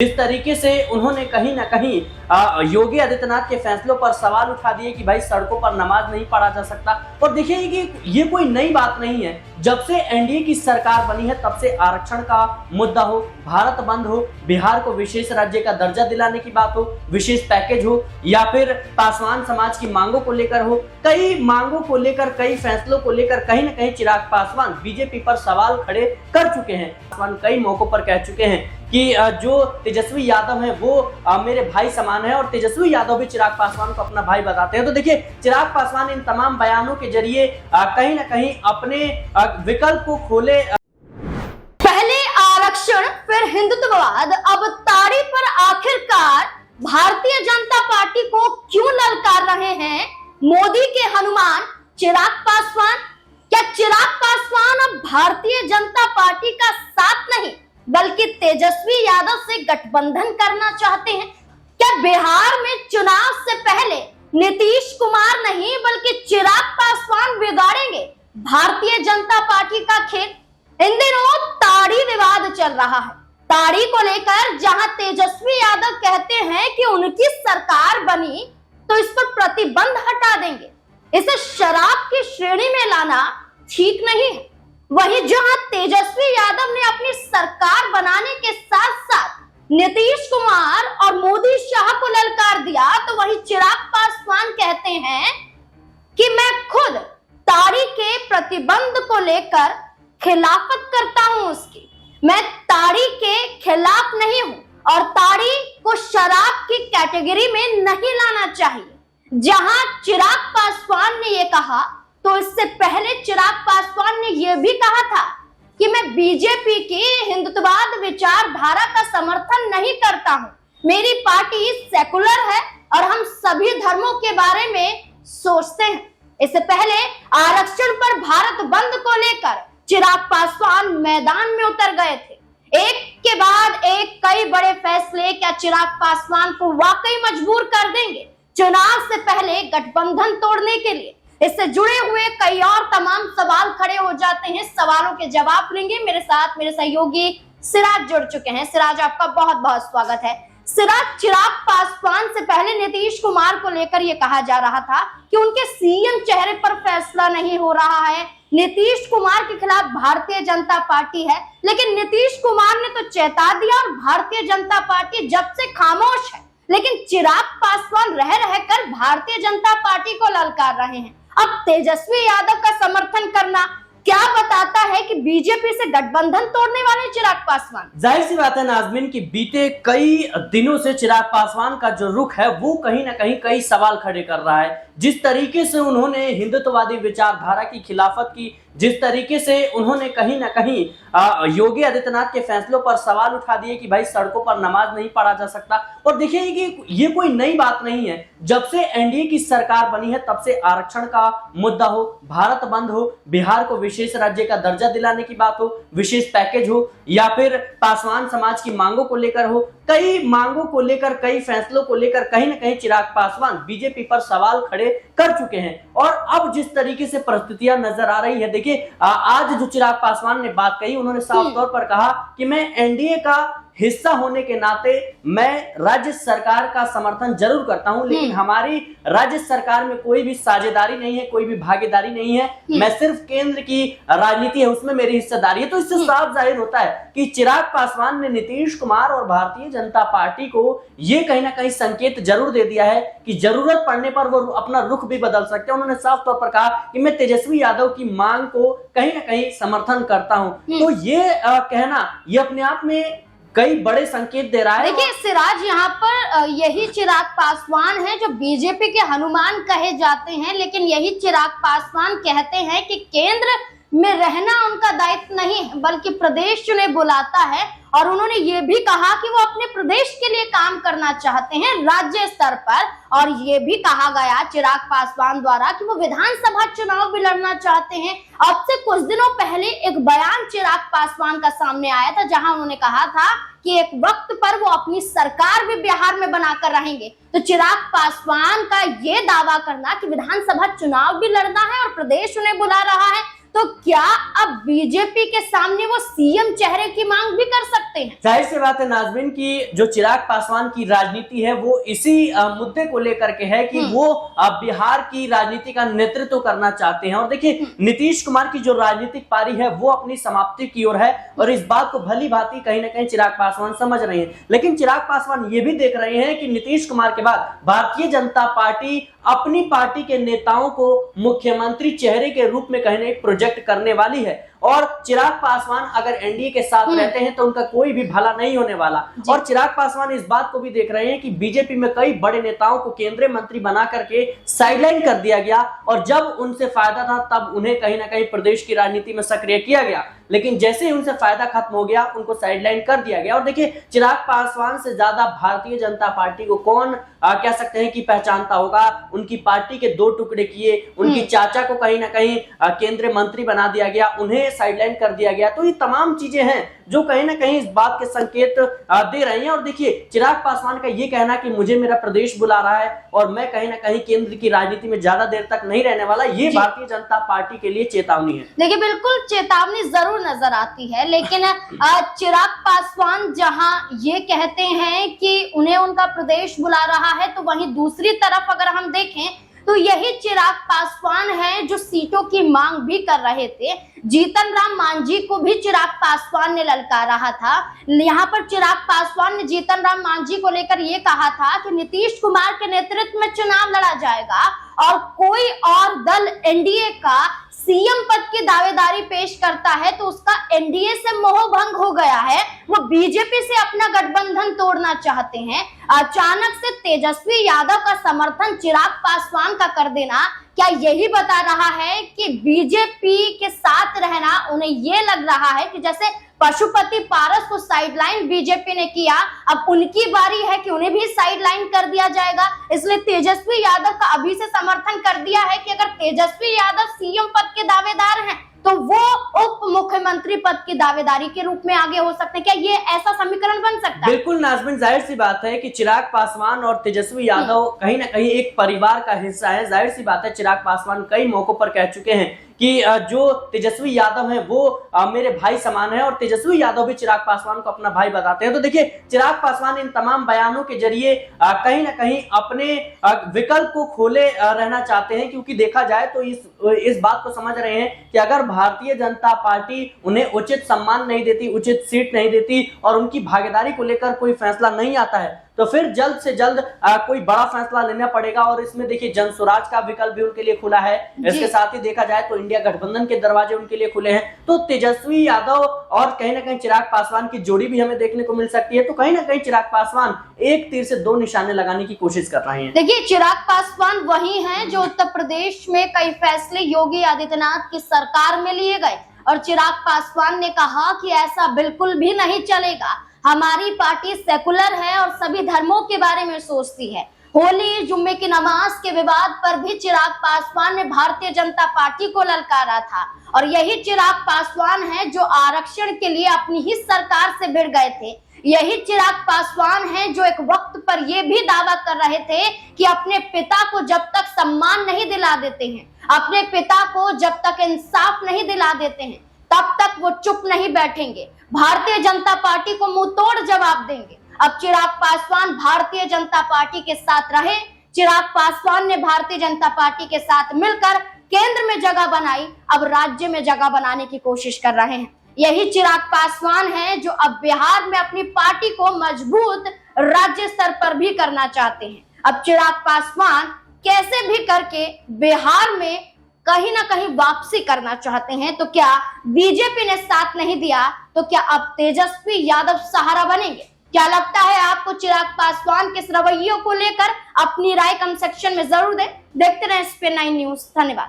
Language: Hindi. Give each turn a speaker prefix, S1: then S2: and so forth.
S1: जिस तरीके से उन्होंने कहीं ना कहीं योगी आदित्यनाथ के फैसलों पर सवाल उठा दिए कि भाई सड़कों पर नमाज नहीं पढ़ा जा सकता। और देखिए कि ये कोई नई बात नहीं है, जब से एनडीए की सरकार बनी है तब से आरक्षण का मुद्दा हो, भारत बंद हो, बिहार को विशेष राज्य का दर्जा दिलाने की बात हो, विशेष पैकेज हो, या फिर पासवान समाज की मांगों को लेकर हो, कई मांगों को लेकर, कई फैसलों को लेकर कहीं ना कहीं चिराग पासवान बीजेपी पर सवाल खड़े कर चुके हैं। पासवान कई मौकों पर कह चुके हैं कि जो तेजस्वी यादव है वो मेरे भाई समान है, और तेजस्वी यादव भी चिराग पासवान को अपना भाई बताते हैं। तो देखिए चिराग पासवान इन तमाम बयानों के जरिए कहीं ना कहीं अपने विकल्प को खोले।
S2: पहले आरक्षण फिर हिंदुत्ववाद, अब ताड़ी पर आखिरकार भारतीय जनता पार्टी को क्यों ललकार रहे हैं मोदी के हनुमान चिराग पासवान? क्या चिराग पासवान अब भारतीय जनता पार्टी का साथ नहीं बल्कि तेजस्वी यादव से गठबंधन करना चाहते हैं? क्या बिहार में चुनाव से पहले नीतीश कुमार नहीं बल्कि चिराग पासवान बिगाड़ेंगे भारतीय जनता पार्टी का खेल? इन दिनों ताड़ी विवाद चल रहा है। ताड़ी को लेकर जहां तेजस्वी यादव कहते हैं कि उनकी सरकार बनी तो इस पर प्रतिबंध हटा देंगे, इसे शराब की श्रेणी में लाना ठीक नहीं है, वहीं जहां तेजस्वी यादव ने अपनी सरकार बनाने के साथ साथ नीतीश कुमार और मोदी शाह को ललकार दिया, तो वहीं चिराग पासवान कहते हैं कि मैं खुद ताड़ी के प्रतिबंध को लेकर खिलाफत करता हूं उसकी, मैं ताड़ी के खिलाफ नहीं हूं और ताड़ी को शराब की कैटेगरी में नहीं लाना चाहिए। जहां चिराग पासवान ने यह कहा तो इससे पहले चिराग पासवान ने यह भी कहा था कि मैं बीजेपी की हिंदुत्ववाद विचारधारा का समर्थन नहीं करता हूं, मेरी पार्टी सेकुलर है और हम सभी धर्मों के बारे में सोचते हैं। इससे पहले आरक्षण पर भारत बंद को लेकर चिराग पासवान मैदान में उतर गए थे। एक के बाद एक कई बड़े फैसले क्या चिराग पासवान को वाकई मजबूर कर देंगे चुनाव से पहले गठबंधन तोड़ने के लिए? इससे जुड़े हुए कई और तमाम सवाल खड़े हो जाते हैं। सवालों के जवाब लेंगे, मेरे साथ मेरे सहयोगी सिराज जुड़ चुके हैं। सिराज, आपका बहुत बहुत स्वागत है। सिराज, चिराग पासवान से पहले नीतीश कुमार को लेकर यह कहा जा रहा था कि उनके सीएम चेहरे पर फैसला नहीं हो रहा है, नीतीश कुमार के खिलाफ भारतीय जनता पार्टी है, लेकिन नीतीश कुमार ने तो चेता दिया और भारतीय जनता पार्टी जब से खामोश है। लेकिन चिराग पासवान रह रहकर भारतीय जनता पार्टी को ललकार रहे हैं। अब तेजस्वी यादव का समर्थन करना क्या बताता है कि बीजेपी से गठबंधन तोड़ने वाले चिराग पासवान?
S1: जाहिर सी बात है नाज़मीन की बीते कई दिनों से चिराग पासवान का जो रुख है वो कहीं ना कहीं कई सवाल खड़े कर रहा है। जिस तरीके से उन्होंने हिंदुत्ववादी विचारधारा की खिलाफत की, जिस तरीके से उन्होंने कहीं ना कहीं योगी आदित्यनाथ के फैसलों पर सवाल उठा दिए कि भाई सड़कों पर नमाज नहीं पढ़ा जा सकता। और देखिए कि ये कोई नई बात नहीं है, जब से एनडीए की सरकार बनी है तब से आरक्षण का मुद्दा हो, भारत बंद हो, बिहार को विशेष राज्य का दर्जा दिलाने की बात हो, विशेष पैकेज हो, या फिर पासवान समाज की मांगों को लेकर हो, कई मांगों को लेकर, कई फैसलों को लेकर कहीं ना कहीं चिराग पासवान बीजेपी पर सवाल खड़े कर चुके हैं। और अब जिस तरीके से परिस्थितियां नजर आ रही है, देखिए आज जो चिराग पासवान ने बात कही, उन्होंने साफ तौर पर कहा कि मैं एनडीए का हिस्सा होने के नाते मैं राज्य सरकार का समर्थन जरूर करता हूं, लेकिन हमारी राज्य सरकार में कोई भी साझेदारी नहीं है, कोई भी भागीदारी नहीं है, मैं सिर्फ केंद्र की राजनीति है उसमें मेरी हिस्सेदारी है। तो इससे साफ जाहिर होता है कि चिराग पासवान ने नीतीश कुमार और भारतीय जनता पार्टी को ये कहीं ना कहीं संकेत जरूर दे दिया है कि जरूरत पड़ने पर वो अपना रुख भी बदल सकते हैं। उन्होंने साफ तौर पर कहा कि मैं तेजस्वी यादव की मांग को कहीं ना कहीं समर्थन करता हूं। तो ये कहना ये अपने आप में कई बड़े संकेत दे रहा है।
S2: देखिए सिराज, यहाँ पर यही चिराग पासवान है जो बीजेपी के हनुमान कहे जाते हैं, लेकिन यही चिराग पासवान कहते हैं कि केंद्र में रहना उनका दायित्व नहीं है बल्कि प्रदेश चुने बुलाता है। और उन्होंने ये भी कहा कि वो अपने प्रदेश के लिए काम करना चाहते हैं राज्य स्तर पर, और ये भी कहा गया चिराग पासवान द्वारा कि वो विधानसभा चुनाव भी लड़ना चाहते हैं। अब से कुछ दिनों पहले एक बयान चिराग पासवान का सामने आया था जहां उन्होंने कहा था कि एक वक्त पर वो अपनी सरकार भी बिहार में बनाकर रहेंगे। तो चिराग पासवान का ये दावा करना कि विधानसभा चुनाव भी लड़ना है और प्रदेश उन्हें बुला रहा है, तो क्या अब बीजेपी के सामने वो सीएम चेहरे की मांग भी कर सकते हैं?
S1: जाहिर सी बात है नाज़मीन की जो चिराग पासवान की राजनीति है वो इसी मुद्दे को लेकर के है कि वो बिहार की राजनीति का नेतृत्व करना चाहते हैं। और देखिए नीतीश कुमार की जो राजनीतिक पारी है वो अपनी समाप्ति की ओर है और इस बात को भली भांति कहीं ना कहीं चिराग पासवान समझ रहे हैं। लेकिन चिराग पासवान ये भी देख रहे हैं कि नीतीश कुमार के बाद भारतीय जनता पार्टी अपनी पार्टी के नेताओं को मुख्यमंत्री चेहरे के रूप में कहीं ना कहीं प्रोजेक्ट करने वाली है और चिराग पासवान अगर एनडीए के साथ रहते हैं तो उनका कोई भी भला नहीं होने वाला। और चिराग पासवान इस बात को भी देख रहे हैं कि बीजेपी में कई बड़े नेताओं को केंद्रीय मंत्री बना करके साइडलाइन कर दिया गया और जब उनसे फायदा था तब उन्हें कहीं ना कहीं प्रदेश की राजनीति में सक्रिय किया गया, लेकिन जैसे ही उनसे फायदा खत्म हो गया उनको साइडलाइन कर दिया गया। और देखिए चिराग पासवान से ज्यादा भारतीय जनता पार्टी को कौन कह सकते हैं कि पहचानता होगा। उनकी पार्टी के दो टुकड़े किए, उनकी चाचा को कहीं ना कहीं केंद्रीय मंत्री बना दिया गया, उन्हें साइडलाइन कर दिया गया। तो ये तमाम चीजें हैं जो कहीं ना कहीं इस बात के संकेत दे रही हैं। और देखिए चिराग पासवान का ये कहना कि मुझे मेरा प्रदेश बुला रहा है और मैं कहीं ना कहीं केंद्र की राजनीति में ज्यादा देर तक नहीं रहने वाला, ये भारतीय जनता पार्टी के लिए चेतावनी है।
S2: देखिए बिल्कुल चेतावनी जरूर नजर आती है, लेकिन चिराग पासवान जहां ये कहते हैं कि उन्हें उनका प्रदेश बुला रहा है, तो वहीं दूसरी तरफ अगर हम देखें तो यही चिराग पासवान है जो सीटों की मांग भी कर रहे थे। जीतन राम मांझी को भी चिराग पासवान ने ललकारा था। यहाँ पर चिराग पासवान ने जीतन राम मांझी को लेकर ये कहा था कि नीतीश कुमार के नेतृत्व में चुनाव लड़ा जाएगा और कोई और दल एनडीए का सीएम पद की दावेदारी पेश करता है तो उसका एनडीए से मोह भंग हो गया है, वो बीजेपी से अपना गठबंधन तोड़ना चाहते हैं। अचानक से तेजस्वी यादव का समर्थन चिराग पासवान का कर देना क्या यही बता रहा है कि बीजेपी के साथ रहना उन्हें ये लग रहा है कि जैसे पशुपति पारस को साइडलाइन बीजेपी ने किया, अब उनकी बारी है कि उन्हें भी साइडलाइन कर दिया जाएगा। इसलिए तेजस्वी यादव का अभी से समर्थन कर दिया है कि अगर तेजस्वी यादव सीएम पद के दावेदार हैं तो वो उप मुख्यमंत्री पद की दावेदारी के रूप में आगे हो सकते हैं। क्या ये ऐसा समीकरण बन सकता है?
S1: बिल्कुल नाज़मीन, जाहिर सी बात है कि चिराग पासवान और तेजस्वी यादव कहीं ना कहीं एक परिवार का हिस्सा है। जाहिर सी बात है चिराग पासवान कई मौकों पर कह चुके हैं कि जो तेजस्वी यादव है वो मेरे भाई समान है और तेजस्वी यादव भी चिराग पासवान को अपना भाई बताते हैं। तो देखिए चिराग पासवान इन तमाम बयानों के जरिए कहीं ना कहीं अपने विकल्प को खोले रहना चाहते हैं, क्योंकि देखा जाए तो इस बात को समझ रहे हैं कि अगर भारतीय जनता पार्टी उन्हें उचित सम्मान नहीं देती, उचित सीट नहीं देती और उनकी भागीदारी को लेकर कोई फैसला नहीं आता है तो फिर जल्द से जल्द कोई बड़ा फैसला लेना पड़ेगा। और इसमें देखिए जन स्वराज का विकल्प भी उनके लिए खुला है। इसके साथ ही देखा जाए तो इंडिया गठबंधन के दरवाजे उनके लिए खुले हैं। तो तेजस्वी यादव और कहीं ना कहीं चिराग पासवान की जोड़ी भी हमें देखने को मिल सकती है। तो कहीं ना कहीं चिराग पासवान एक तीर से दो निशाने लगाने की कोशिश कर रहे हैं।
S2: देखिए चिराग पासवान वही हैं जो उत्तर प्रदेश में कई फैसले योगी आदित्यनाथ की सरकार में लिए गए और चिराग पासवान ने कहा कि ऐसा बिल्कुल भी नहीं चलेगा, हमारी पार्टी सेकुलर है और सभी धर्मों के बारे में सोचती है। होली जुम्मे की नमाज के विवाद पर भी चिराग पासवान ने भारतीय जनता पार्टी को ललकारा था और यही चिराग पासवान है जो आरक्षण के लिए अपनी ही सरकार से भिड़ गए थे। यही चिराग पासवान है जो एक वक्त पर यह भी दावा कर रहे थे कि अपने पिता को जब तक सम्मान नहीं दिला देते हैं, अपने पिता को जब तक इंसाफ नहीं दिला देते हैं तब तक वो चुप नहीं बैठेंगे, भारतीय जनता पार्टी को मुंह तोड़ जवाब देंगे। अब चिराग पासवान भारतीय जनता पार्टी के साथ रहे। चिराग पासवान ने भारतीय जनता पार्टी के साथ मिलकर केंद्र में जगह बनाई, अब राज्य में जगह बनाने की कोशिश कर रहे हैं। यही चिराग पासवान है जो अब बिहार में अपनी पार्टी को मजबूत राज्य स्तर पर भी करना चाहते हैं। अब चिराग पासवान कैसे भी करके बिहार में कहीं ना कहीं वापसी करना चाहते हैं। तो क्या बीजेपी ने साथ नहीं दिया तो क्या अब तेजस्वी यादव सहारा बनेंगे? क्या लगता है आपको चिराग पासवान के इस रवैये को लेकर? अपनी राय कमेंट सेक्शन में जरूर दें। देखते रहें SPN9 न्यूज। धन्यवाद।